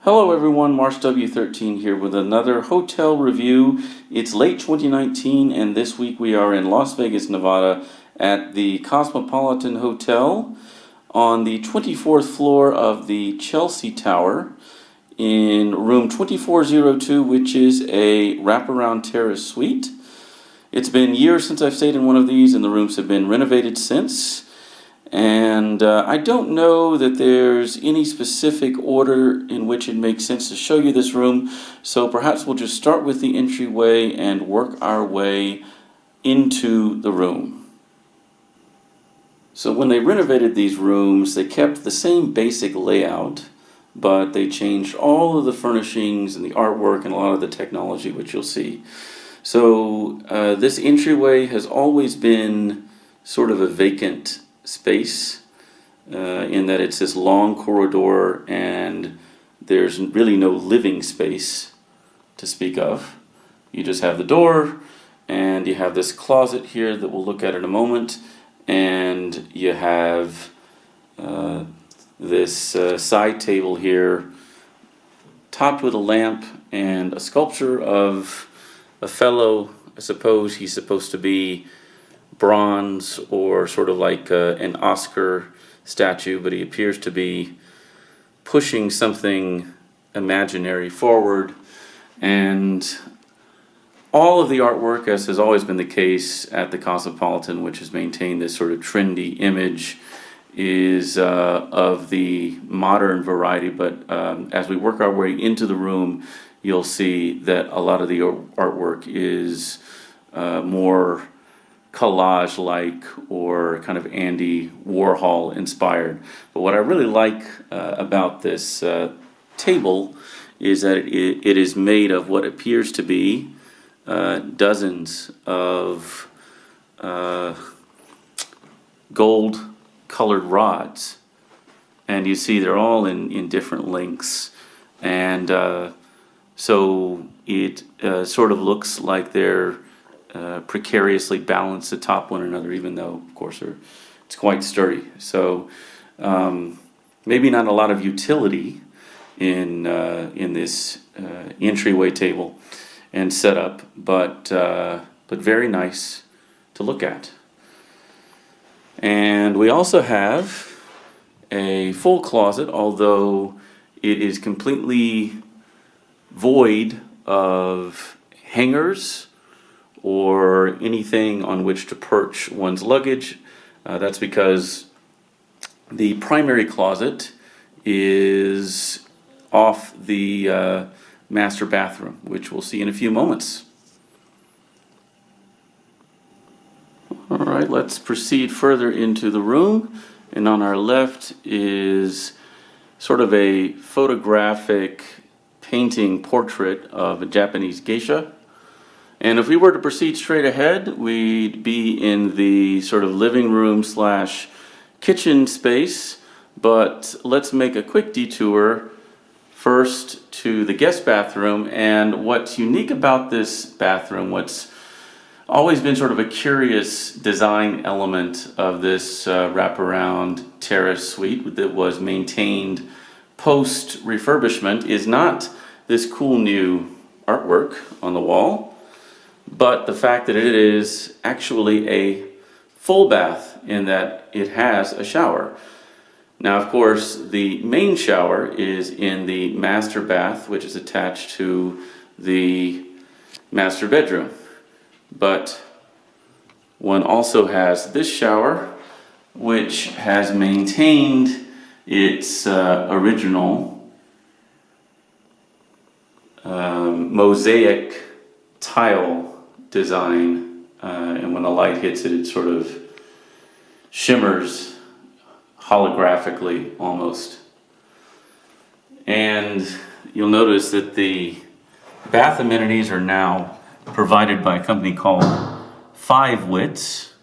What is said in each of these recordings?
Hello everyone, Marsh W13 here with another hotel review. It's late 2019 and this week we are in Las Vegas, Nevada at the Cosmopolitan Hotel on the 24th floor of the Chelsea Tower in room 2402, which is a Wraparound Terrace suite. It's been years since I've stayed in one of these and the rooms have been renovated since. And I don't know that there's any specific order in which it makes sense to show you this room, so perhaps we'll just start with the entryway and work our way into the room. So when they renovated these rooms, they kept the same basic layout, but they changed all of the furnishings and the artwork and a lot of the technology, which you'll see. So this entryway has always been sort of a vacant space in that it's this long corridor and there's really no living space to speak of. You just have the door and you have this closet here that we'll look at in a moment, and you have this side table here topped with a lamp and a sculpture of a fellow. I suppose he's supposed to be bronze or sort of like an Oscar statue, but he appears to be pushing something imaginary forward. And all of the artwork, as has always been the case at the Cosmopolitan, which has maintained this sort of trendy image, is of the modern variety, but as we work our way into the room, you'll see that a lot of the artwork is more collage-like or kind of Andy Warhol inspired. But what I really like about this table is that it is made of what appears to be dozens of gold colored rods, and you see they're all in different lengths, and so it sort of looks like they're precariously balanced atop one another, even though, of course, it's quite sturdy. So maybe not a lot of utility in this entryway table and setup, but very nice to look at. And we also have a full closet, although it is completely void of hangers or anything on which to perch one's luggage. That's because the primary closet is off the master bathroom, which we'll see in a few moments. All right, let's proceed further into the room. And on our left is sort of a photographic painting portrait of a Japanese geisha. And if we were to proceed straight ahead, we'd be in the sort of living room slash kitchen space. But let's make a quick detour first to the guest bathroom. And what's unique about this bathroom, what's always been sort of a curious design element of this wraparound terrace suite that was maintained post refurbishment, is not this cool new artwork on the wall, but the fact that it is actually a full bath in that it has a shower. Now, of course, the main shower is in the master bath, which is attached to the master bedroom. But one also has this shower, which has maintained its original mosaic tile design, and when the light hits it, it sort of shimmers holographically almost. And you'll notice that the bath amenities are now provided by a company called 5 Wits,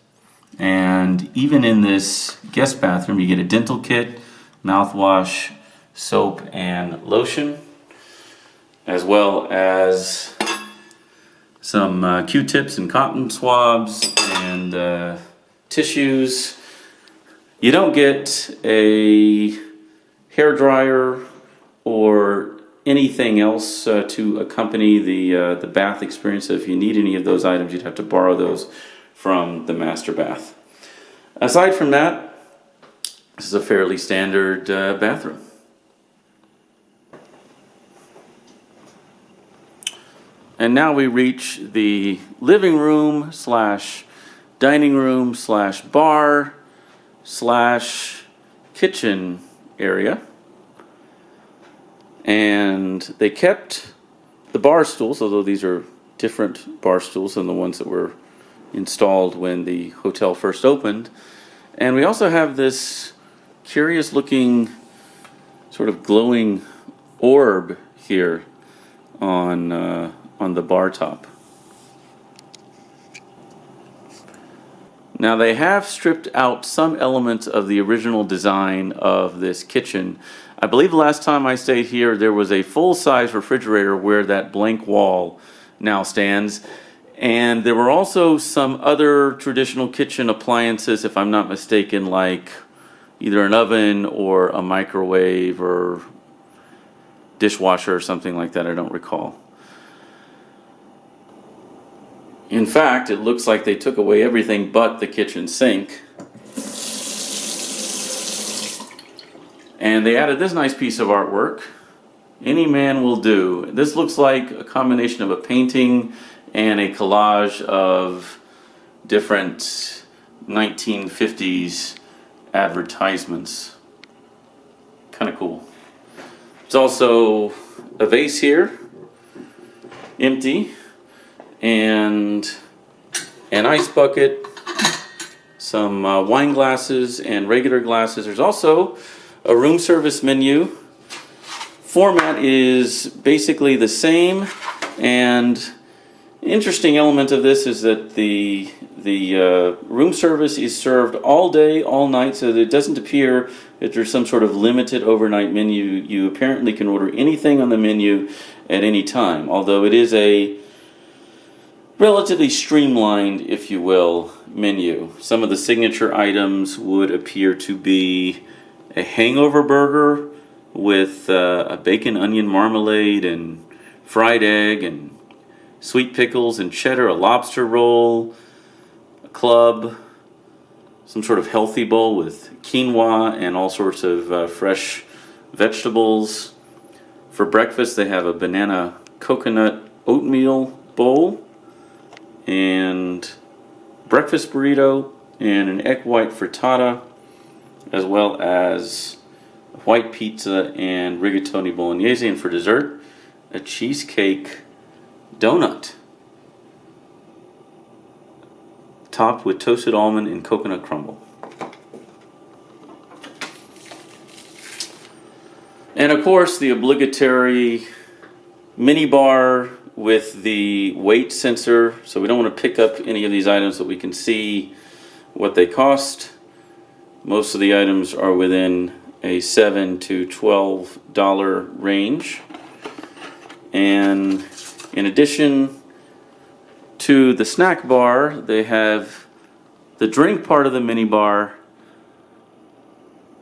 and even in this guest bathroom you get a dental kit, mouthwash, soap, and lotion, as well as some Q-tips and cotton swabs and tissues. You don't get a hair dryer or anything else to accompany the bath experience. So if you need any of those items, you'd have to borrow those from the master bath. Aside from that, this is a fairly standard bathroom. And now we reach the living room slash dining room slash bar slash kitchen area. And they kept the bar stools, although these are different bar stools than the ones that were installed when the hotel first opened. And we also have this curious looking sort of glowing orb here on the bar top. Now they have stripped out some elements of the original design of this kitchen. I believe the last time I stayed here there was a full-size refrigerator where that blank wall now stands. And there were also some other traditional kitchen appliances, if I'm not mistaken, like either an oven or a microwave or dishwasher or something like that. I don't recall. In fact, it looks like they took away everything but the kitchen sink. And they added this nice piece of artwork. Any man will do. This looks like a combination of a painting and a collage of different 1950s advertisements. Kind of cool. There's also a vase here, empty, and an ice bucket, some wine glasses and regular glasses. There's also a room service menu. Format is basically the same, and interesting element of this is that the room service is served all day, all night, so that it doesn't appear that there's some sort of limited overnight menu. You apparently can order anything on the menu at any time, although it is a relatively streamlined, if you will, menu. Some of the signature items would appear to be a hangover burger with a bacon onion marmalade and fried egg and sweet pickles and cheddar, a lobster roll, a club, some sort of healthy bowl with quinoa and all sorts of fresh vegetables. For breakfast, they have a banana coconut oatmeal bowl and breakfast burrito and an egg white frittata, as well as white pizza and rigatoni bolognese. And for dessert, a cheesecake donut topped with toasted almond and coconut crumble. And of course, the obligatory mini bar with the weight sensor, so we don't want to pick up any of these items, so we can see what they cost. Most of the items are within a $7 to $12 range. And in addition to the snack bar, they have the drink part of the mini bar,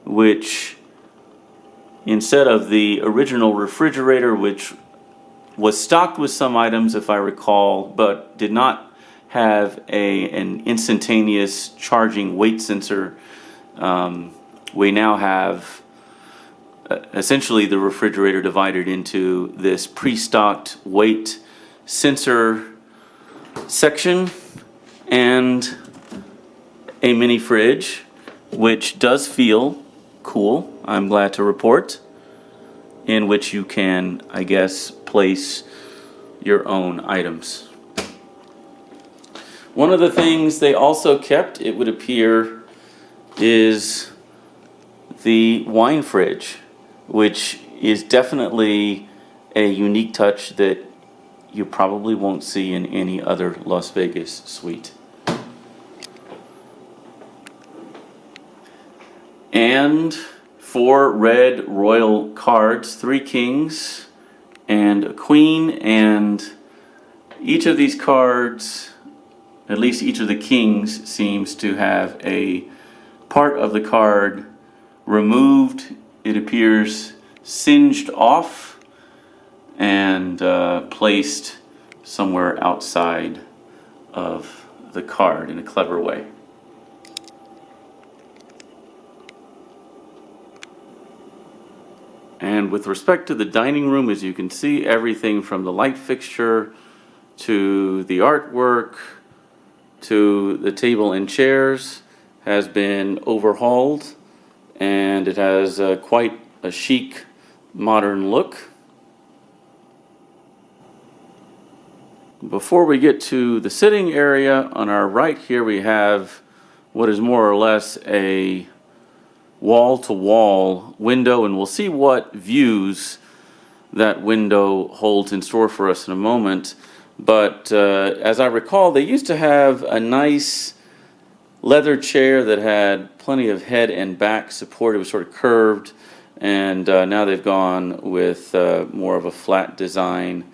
which instead of the original refrigerator, which was stocked with some items, if I recall, but did not have an instantaneous charging weight sensor, we now have essentially the refrigerator divided into this pre-stocked weight sensor section and a mini fridge, which does feel cool, I'm glad to report, in which you can, I guess, place your own items. One of the things they also kept, it would appear, is the wine fridge, which is definitely a unique touch that you probably won't see in any other Las Vegas suite. And 4 red royal cards, 3 kings and a queen, and each of these cards, at least each of the kings, seems to have a part of the card removed. It appears singed off, and placed somewhere outside of the card in a clever way. And with respect to the dining room, as you can see, everything from the light fixture to the artwork to the table and chairs has been overhauled, and it has quite a chic modern look. Before we get to the sitting area, on our right here we have what is more or less a wall-to-wall window, and we'll see what views that window holds in store for us in a moment. But as I recall, they used to have a nice leather chair that had plenty of head and back support. It was sort of curved, and now they've gone with more of a flat design,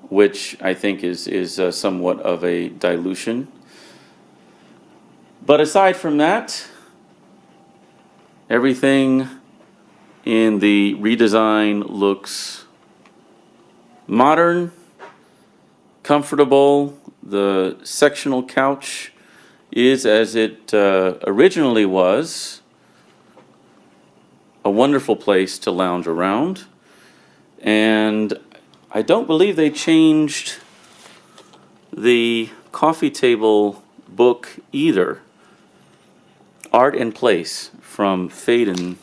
which I think is somewhat of a dilution. But aside from that, everything in the redesign looks modern, comfortable. The sectional couch is as it originally was, a wonderful place to lounge around. And I don't believe they changed the coffee table book either. Art and Place from Faden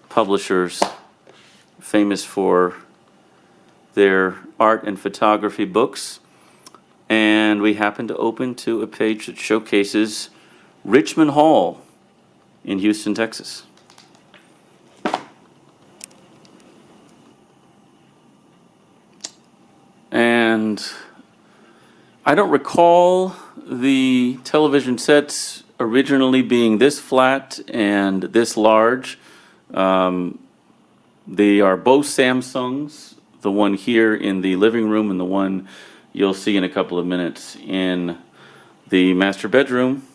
Publishers, famous for their art and photography books. And we happen to open to a page that showcases Richmond Hall in Houston, Texas. And I don't recall the television sets originally being this flat and this large. They are both Samsungs, the one here in the living room and the one you'll see in a couple of minutes in the master bedroom.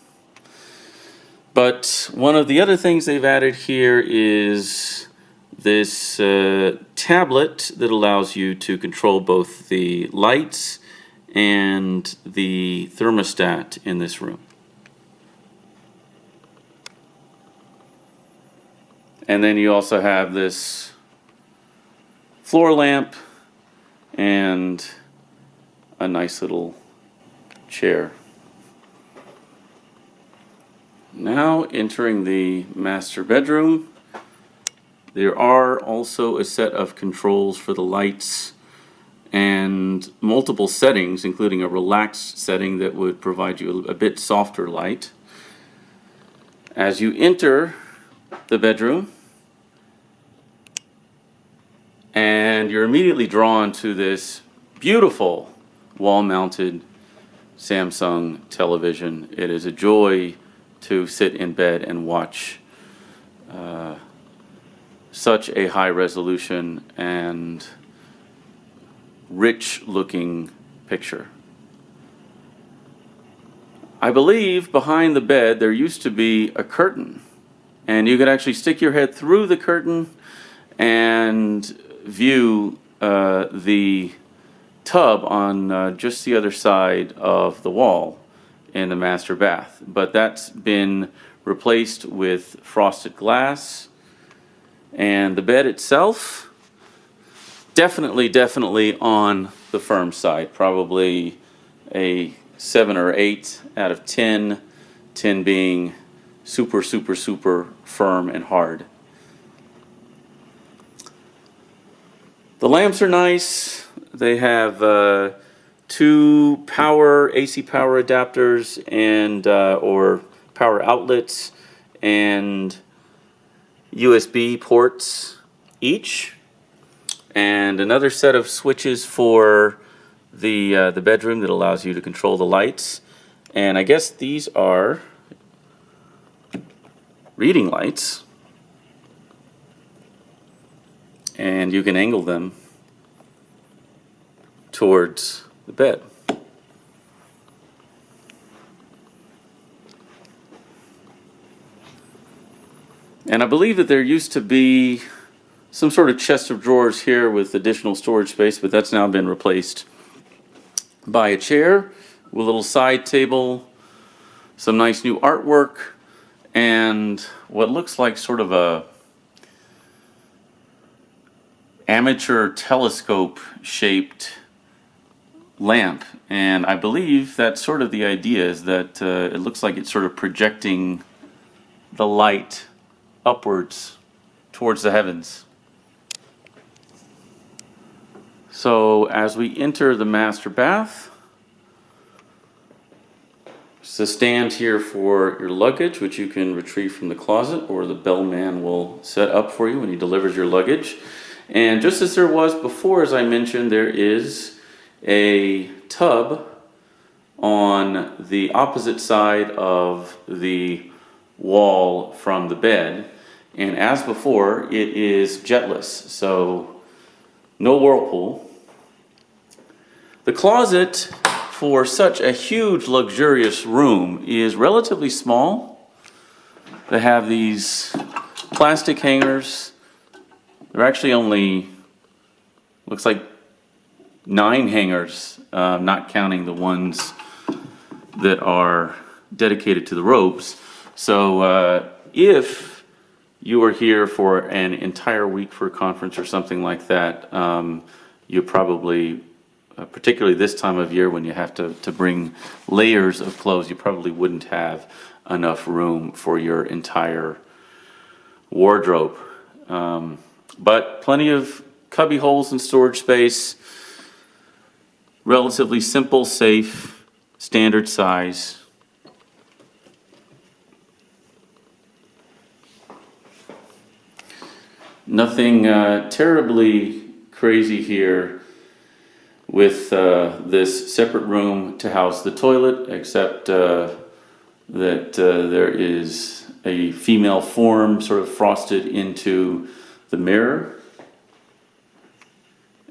But one of the other things they've added here is this tablet that allows you to control both the lights and the thermostat in this room. And then you also have this floor lamp and a nice little chair. Now entering the master bedroom, there are also a set of controls for the lights and multiple settings, including a relaxed setting that would provide you a bit softer light. As you enter the bedroom, and you're immediately drawn to this beautiful wall-mounted Samsung television. It is a joy to sit in bed and watch such a high resolution and rich looking picture. I believe behind the bed there used to be a curtain, and you could actually stick your head through the curtain and view the tub on just the other side of the wall in the master bath. But that's been replaced with frosted glass, and the bed itself definitely on the firm side, probably a 7 or 8 out of 10, 10 being super firm and hard. The lamps are nice. They have 2 AC power adapters and or power outlets and USB ports each, and another set of switches for the bedroom that allows you to control the lights. And I guess these are reading lights, and you can angle them towards the bed. And I believe that there used to be some sort of chest of drawers here with additional storage space, but that's now been replaced by a chair with a little side table, some nice new artwork, and what looks like sort of a amateur telescope shaped lamp. And I believe that's sort of the idea, is that it looks like it's sort of projecting the light upwards towards the heavens. So as we enter the master bath, there's a stand here for your luggage, which you can retrieve from the closet, or the bellman will set up for you when he delivers your luggage. And just as there was before, as I mentioned, there is a tub on the opposite side of the wall from the bed. And as before, it is jetless, so no whirlpool. The closet for such a huge, luxurious room is relatively small. They have these plastic hangers. They're actually only, looks like 9 hangers, not counting the ones that are dedicated to the robes. So if you are here for an entire week for a conference or something like that, you probably, particularly this time of year when you have to bring layers of clothes, you probably wouldn't have enough room for your entire wardrobe. But plenty of cubby holes and storage space, relatively simple, safe, standard size. Nothing terribly crazy here with this separate room to house the toilet, except that there is a female form sort of frosted into the mirror.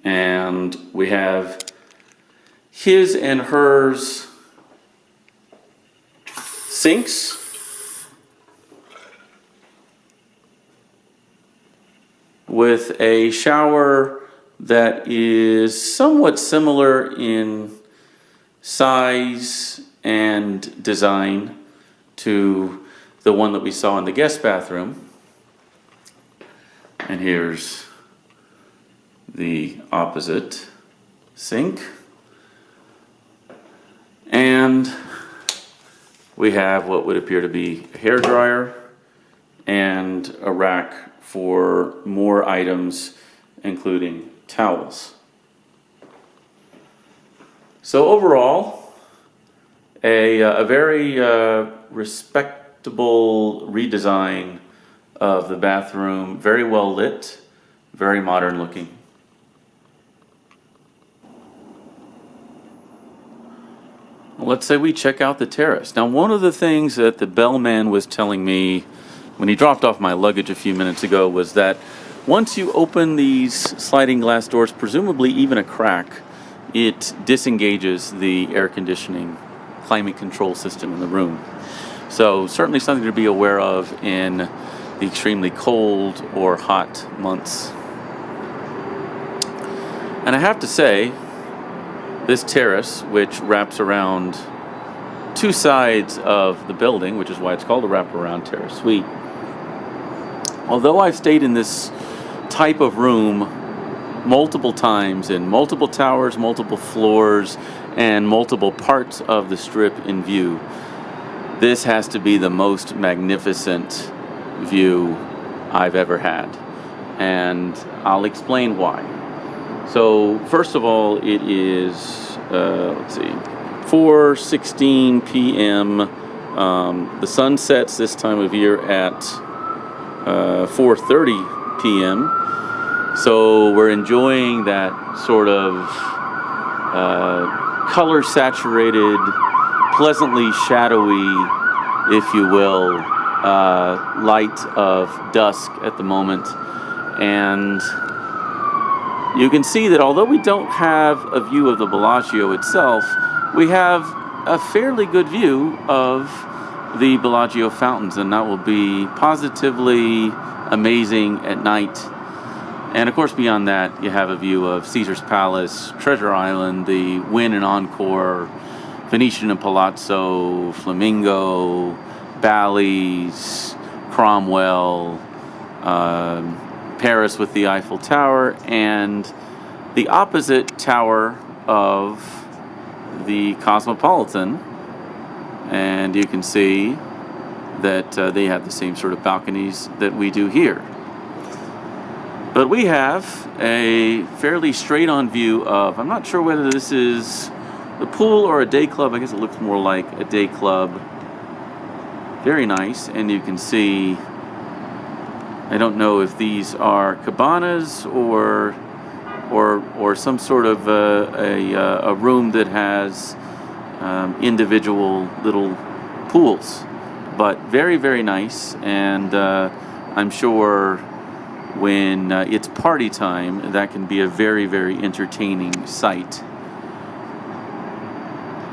And we have his and hers sinks with a shower that is somewhat similar in size and design to the one that we saw in the guest bathroom. And here's the opposite sink. And we have what would appear to be a hairdryer and a rack for more items, including towels. So overall, a very respectable redesign of the bathroom, very well lit, very modern looking. Let's say we check out the terrace. Now, one of the things that the bellman was telling me when he dropped off my luggage a few minutes ago was that once you open these sliding glass doors, presumably even a crack, it disengages the air conditioning climate control system in the room. So certainly something to be aware of in the extremely cold or hot months. And I have to say, this terrace, which wraps around 2 sides of the building, which is why it's called a Wraparound Terrace suite, although I've stayed in this type of room multiple times in multiple towers, multiple floors, and multiple parts of the strip in view, this has to be the most magnificent view I've ever had. And I'll explain why. So first of all, it is, 4:16 p.m. The sun sets this time of year at 4:30 p.m. So we're enjoying that sort of color-saturated, pleasantly shadowy, if you will, light of dusk at the moment. And you can see that although we don't have a view of the Bellagio itself, we have a fairly good view of the Bellagio fountains, and that will be positively amazing at night. And of course, beyond that, you have a view of Caesar's Palace, Treasure Island, the Wynn and Encore, Venetian and Palazzo, Flamingo, Bally's, Cromwell, Paris with the Eiffel Tower, and the opposite tower of the Cosmopolitan. And you can see that they have the same sort of balconies that we do here. But we have a fairly straight-on view of, I'm not sure whether this is the pool or a day club. I guess it looks more like a day club. Very nice. And you can see, I don't know if these are cabanas or some sort of a room that has individual little pools. But very, very nice. And I'm sure when it's party time, that can be a very, very entertaining sight.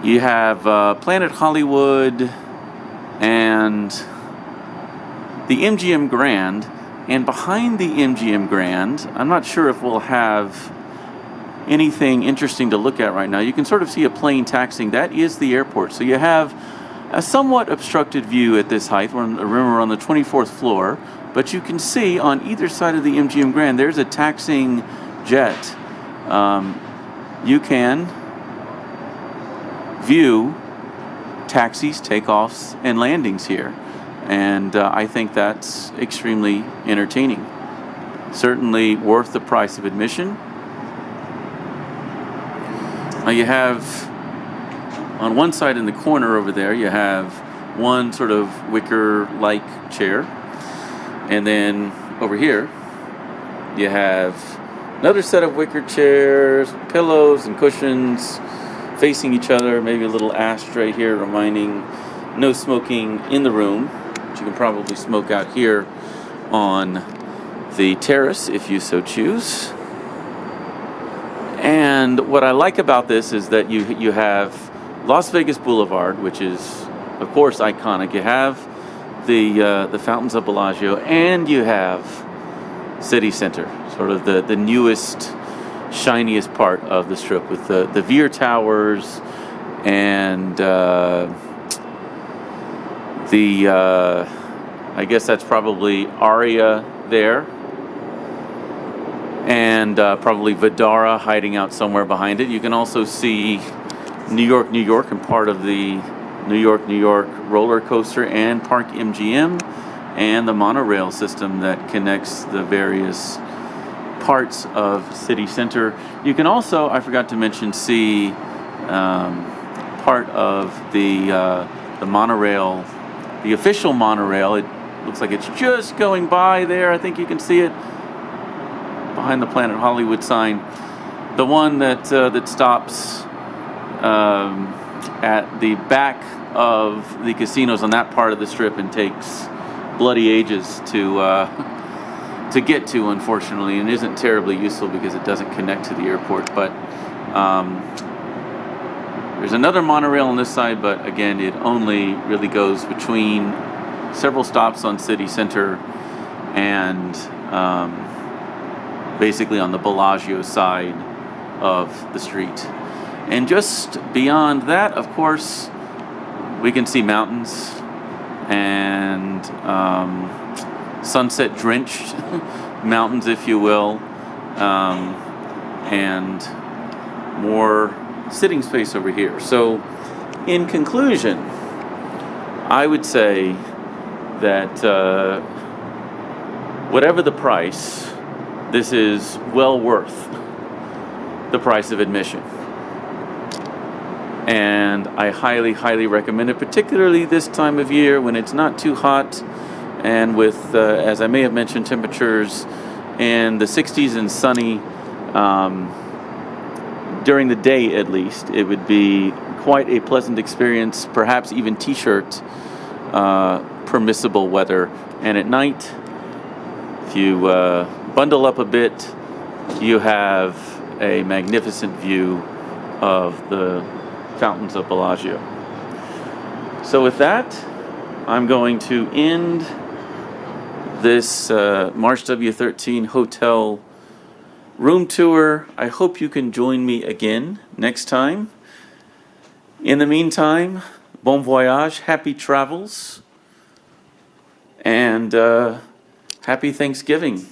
You have Planet Hollywood and the MGM Grand, and behind the MGM Grand, I'm not sure if we'll have anything interesting to look at right now. You can sort of see a plane taxiing. That is the airport. So you have a somewhat obstructed view at this height. Remember, we're on the 24th floor. But you can see on either side of the MGM Grand, there's a taxiing jet. You can view taxis, takeoffs, and landings here. And I think that's extremely entertaining. Certainly worth the price of admission. You have, on one side in the corner over there, you have one sort of wicker-like chair. And then over here, you have another set of wicker chairs, pillows and cushions facing each other, maybe a little ashtray here reminding no smoking in the room. But you can probably smoke out here on the terrace if you so choose. And what I like about this is that you have Las Vegas Boulevard, which is, of course, iconic. You have the Fountains of Bellagio, and you have City Center, sort of the newest, shiniest part of the strip with the Veer Towers and I guess that's probably Aria there, and probably Vidara hiding out somewhere behind it. You can also see New York, and part of the New York roller coaster and Park MGM, and the monorail system that connects the various parts of City Center. You can also, I forgot to mention, see part of the monorail, the official monorail. It looks like it's just going by there. I think you can see it behind the Planet Hollywood sign. The one that stops at the back of the casinos on that part of the strip and takes bloody ages to get to, unfortunately, and isn't terribly useful because it doesn't connect to the airport. But there's another monorail on this side, but again, it only really goes between several stops on City Center and basically on the Bellagio side of the street. And just beyond that, of course, we can see mountains and sunset-drenched mountains, if you will, and more sitting space over here. So, in conclusion, I would say that whatever the price, this is well worth the price of admission. And I highly, highly recommend it, particularly this time of year when it's not too hot and with, as I may have mentioned, temperatures in the 60s and sunny during the day at least. It would be quite a pleasant experience, perhaps even t-shirt permissible weather. And at night, if you bundle up a bit, you have a magnificent view of the Fountains of Bellagio. So with that, I'm going to end this March W13 hotel room tour. I hope you can join me again next time. In the meantime, bon voyage, happy travels, and happy Thanksgiving.